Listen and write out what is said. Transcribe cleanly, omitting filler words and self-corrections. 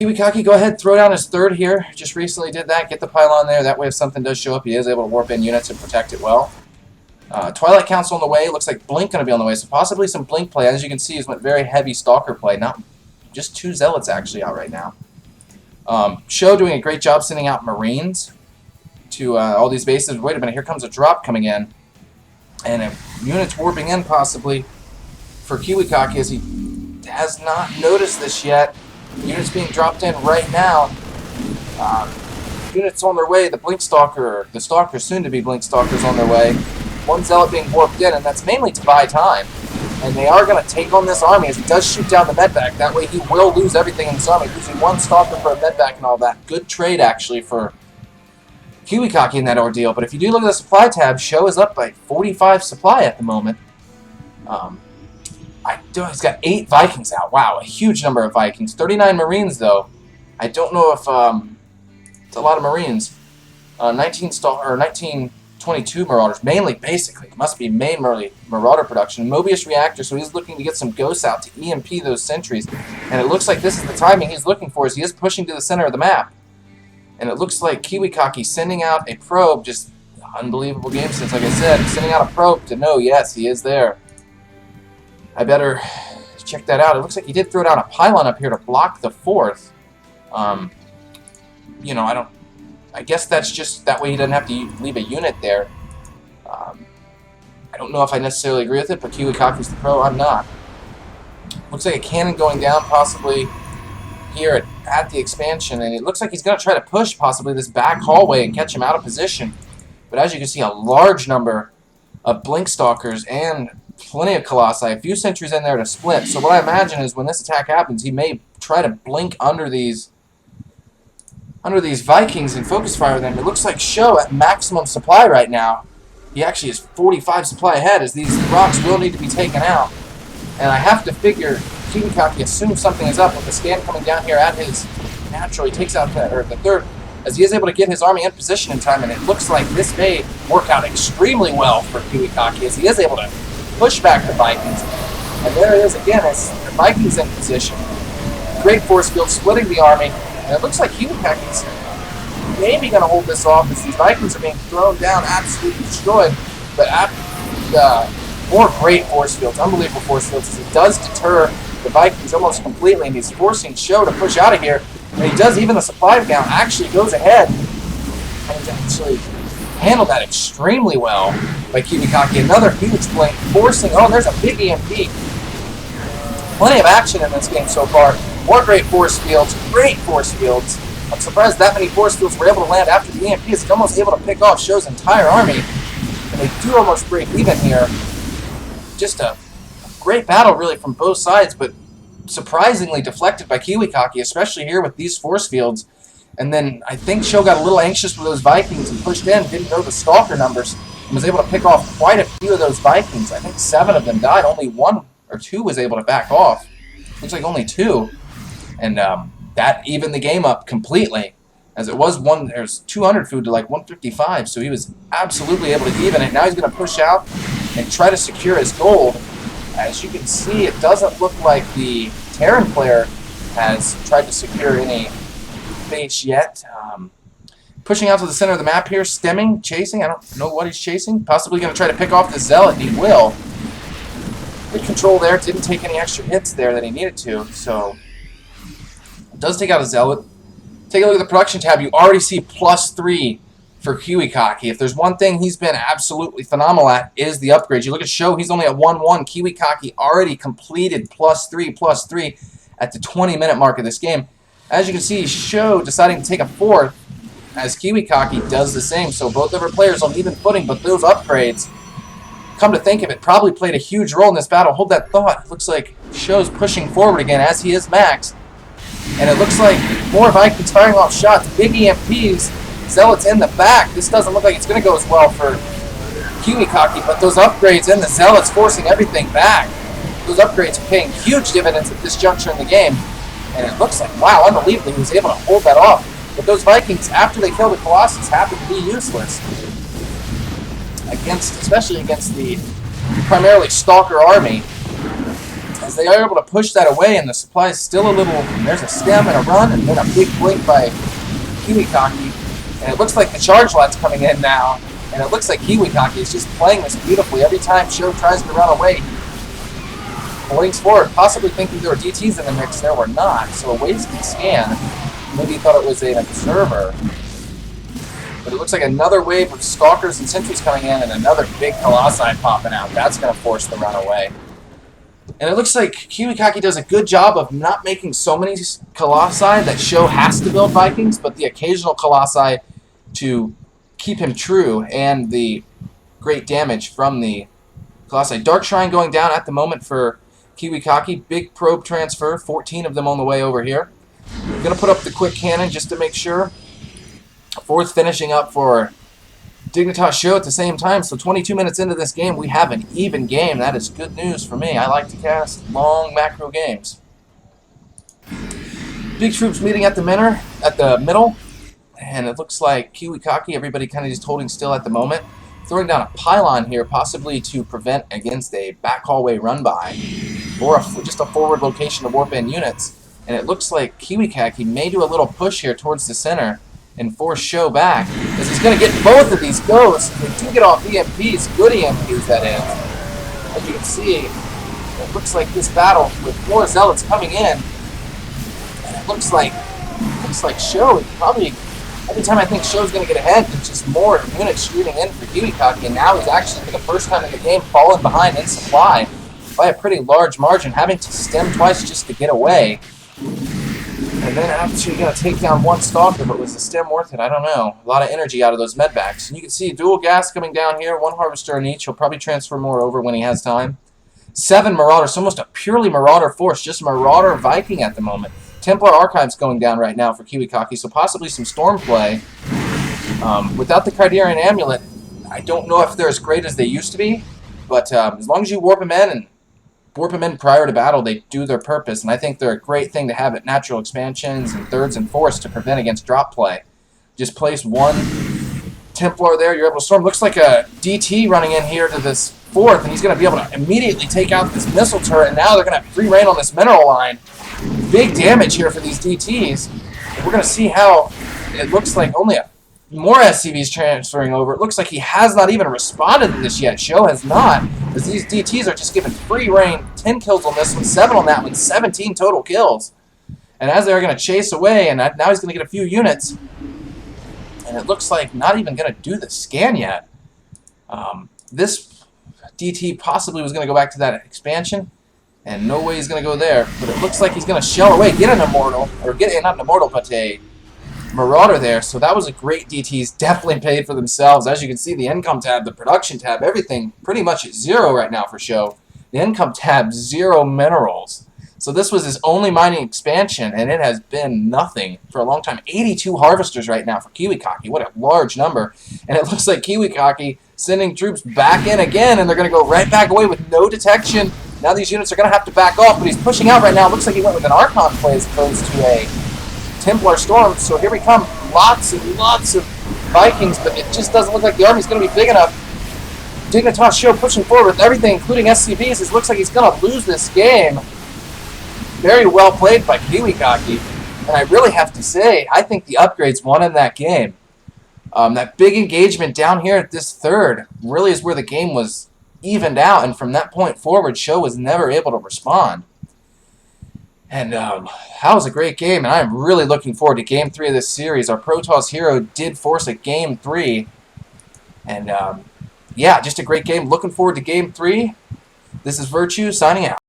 KiWiKaKi, go ahead, throw down his third here. Just recently did that. Get the pylon there. That way if something does show up, he is able to warp in units and protect it well. Twilight Council on the way. Looks like Blink going to be on the way, so possibly some Blink play. As you can see, he's went very heavy Stalker play. Not just 2 Zealots actually out right now. SjoW doing a great job sending out Marines to all these bases. Wait a minute, here comes a drop coming in. And units warping in possibly for KiWiKaKi, as he has not noticed this yet. Units being dropped in right now. Units on their way. The Blink Stalker, the Stalker, soon to be Blink Stalkers on their way. 1 Zealot being warped in, and that's mainly to buy time. And they are going to take on this army as he does shoot down the medvac. That way he will lose everything in his army, losing 1 Stalker for a medvac and all that. Good trade actually for KiWiKaKi in that ordeal. But if you do look at the supply tab, SjoW is up by 45 supply at the moment. He's got 8 Vikings out. Wow, a huge number of Vikings. 39 Marines, though. I don't know if it's a lot of Marines. 1922 Marauders, mainly, basically. It must be mainly Marauder production. Mobius Reactor, so he's looking to get some ghosts out to EMP those sentries. And it looks like this is the timing he's looking for, as he is pushing to the center of the map. And it looks like KiWiKaKi sending out a probe, just unbelievable game sense, like I said. Sending out a probe to know, yes, he is there. I better check that out. It looks like he did throw down a pylon up here to block the 4th. You know, I guess that's just that way he doesn't have to leave a unit there. I don't know if I necessarily agree with it, but KiWiKaKi's the pro. I'm not. Looks like a cannon going down possibly here at the expansion, and it looks like he's going to try to push possibly this back hallway and catch him out of position. But as you can see, a large number of Blink Stalkers and plenty of Colossi, a few sentries in there to split. So what I imagine is when this attack happens, he may try to blink under these Vikings and focus fire them. It looks like SjoW at maximum supply right now. He actually is 45 supply ahead, as these rocks will need to be taken out. And I have to figure KiWiKaKi assumes something is up with the scan coming down here at his natural. He takes out the 3rd, as he is able to get his army in position in time, and it looks like this may work out extremely well for KiWiKaKi, as he is able to push back the Vikings. And there it is again, as the Vikings in position. Great force field splitting the army, and it looks like KiWiKaKi's maybe going to hold this off, as these Vikings are being thrown down, absolutely destroyed. But more great force fields, unbelievable force fields, as he does deter the Vikings almost completely, and he's forcing SjoW to push out of here. And he does, even the supply count actually goes ahead, and he's actually handled that extremely well by KiWiKaKi. Another huge blink, forcing, oh, there's a big EMP. Plenty of action in this game so far. More great force fields, great force fields. I'm surprised that many force fields were able to land after the EMP. It's almost able to pick off SjoW's entire army, and they do almost break even here. Just a great battle, really, from both sides, but surprisingly deflected by KiWiKaKi, especially here with these force fields. And then I think SjoW got a little anxious with those Vikings and pushed in, didn't know the Stalker numbers, and was able to pick off quite a few of those Vikings. I think 7 of them died. Only 1 or 2 was able to back off. Looks like only 2. And that evened the game up completely, as it was there's 200 food to like 155, so he was absolutely able to even it. Now he's going to push out and try to secure his gold. As you can see, it doesn't look like the Terran player has tried to secure any base yet. Pushing out to the center of the map here, stemming, chasing. I don't know what he's chasing. Possibly going to try to pick off the Zealot. He will. Good control there. Didn't take any extra hits there that he needed to. So, does take out a Zealot. Take a look at the production tab. You already see +3 for KiWiKaKi. If there's one thing he's been absolutely phenomenal at, is the upgrades. You look at SjoW, he's only at 1-1. KiWiKaKi already completed +3 at the 20-minute mark of this game. As you can see, SjoW deciding to take a 4th, as KiWiKaKi does the same. So both of our players on even footing, but those upgrades, come to think of it, probably played a huge role in this battle. Hold that thought. It looks like SjoW's pushing forward again, as he is maxed. And it looks like more Vikings firing off shots, big EMPs, Zealots in the back. This doesn't look like it's going to go as well for KiWiKaKi, but those upgrades and the Zealots forcing everything back. Those upgrades are paying huge dividends at this juncture in the game. And it looks like, wow, unbelievably, he was able to hold that off. But those Vikings, after they kill the Colossus, happen to be useless. Especially against the primarily Stalker army. as they are able to push that away, and the supply is still a little. There's a stem and a run, and then a big blink by KiWiKaKi, and it looks like the charge lot's coming in now, and it looks like KiWiKaKi is just playing this beautifully. Every time SjoW tries to run away, blinks forward, possibly thinking there were DTs in the mix. There were not, so a wasted scan. Maybe he thought it was an observer. But it looks like another wave of Stalkers and Sentries coming in, and another big Colossi popping out. That's going to force the runaway. And it looks like KiWiKaKi does a good job of not making so many Colossi that SjoW has to build Vikings, but the occasional Colossi to keep him true, and the great damage from the Colossi. Dark Shrine going down at the moment for KiWiKaKi. Big probe transfer, 14 of them on the way over here. I'm going to put up the quick cannon just to make sure. Fourth finishing up for Dignitas SjoW at the same time. So 22 minutes into this game, we have an even game. That is good news for me. I like to cast long macro games. Big troops meeting at the middle. And it looks like KiWiKaKi, everybody kind of just holding still at the moment. Throwing down a pylon here, possibly to prevent against a back hallway run-by. Or just a forward location to warp in units. And it looks like KiWiKaKi may do a little push here towards the center and force SjoW back, because he's going to get both of these goes. They do get off EMPs, good EMPs that is. As you can see, it looks like this battle with more Zealots coming in, and it looks like SjoW probably, every time I think SjoW's going to get ahead, it's just more units shooting in for KiWiKaKi, and now he's actually, for the first time in the game, fallen behind in supply by a pretty large margin, having to stem twice just to get away. And then actually going to take down one Stalker, but was the stem worth it? I don't know. A lot of energy out of those medbacks. And you can see dual gas coming down here, one Harvester in each. He'll probably transfer more over when he has time. 7 Marauders, almost a purely Marauder force, just Marauder Viking at the moment. Templar Archives going down right now for KiWiKaKi, so possibly some Storm play. Without the Criterion Amulet, I don't know if they're as great as they used to be, but as long as you warp them in prior to battle, they do their purpose, and I think they're a great thing to have at natural expansions and thirds and fourths to prevent against drop play. Just place one Templar there, you're able to storm. Looks like a DT running in here to this fourth, and he's going to be able to immediately take out this missile turret, and now they're going to have free reign on this mineral line. Big damage here for these DTs. We're going to see how it looks like only more SCVs transferring over. It looks like he has not even responded to this yet. SjoW has not, as these DTs are just given free reign. 10 kills on this one, 7 on that one, 17 total kills. And as they're going to chase away, and now he's going to get a few units, and it looks like not even going to do the scan yet. This DT possibly was going to go back to that expansion, and no way he's going to go there. But it looks like he's going to shell away, get an Immortal, or get not an Immortal, but a Marauder there. So that was a great DT. He's definitely paid for themselves. As you can see, the income tab, the production tab, everything pretty much at 0 right now for SjoW. The income tab, 0 minerals. So this was his only mining expansion, and it has been nothing for a long time. 82 harvesters right now for KiWiKaKi. What a large number. And it looks like KiWiKaKi sending troops back in again, and they're going to go right back away with no detection. Now these units are going to have to back off, but he's pushing out right now. It looks like he went with an Archon play as opposed to a Templar Storm. So here we come. Lots and lots of Vikings, but it just doesn't look like the army's going to be big enough. Dignitas SjoW pushing forward with everything, including SCVs. It looks like he's going to lose this game. Very well played by KiWiKaKi. And I really have to say, I think the upgrades won in that game. That big engagement down here at this third really is where the game was evened out. And from that point forward, SjoW was never able to respond. And that was a great game. And I'm really looking forward to Game 3 of this series. Our Protoss hero did force a Game 3. And yeah, just a great game. Looking forward to Game 3. This is Virtue signing out.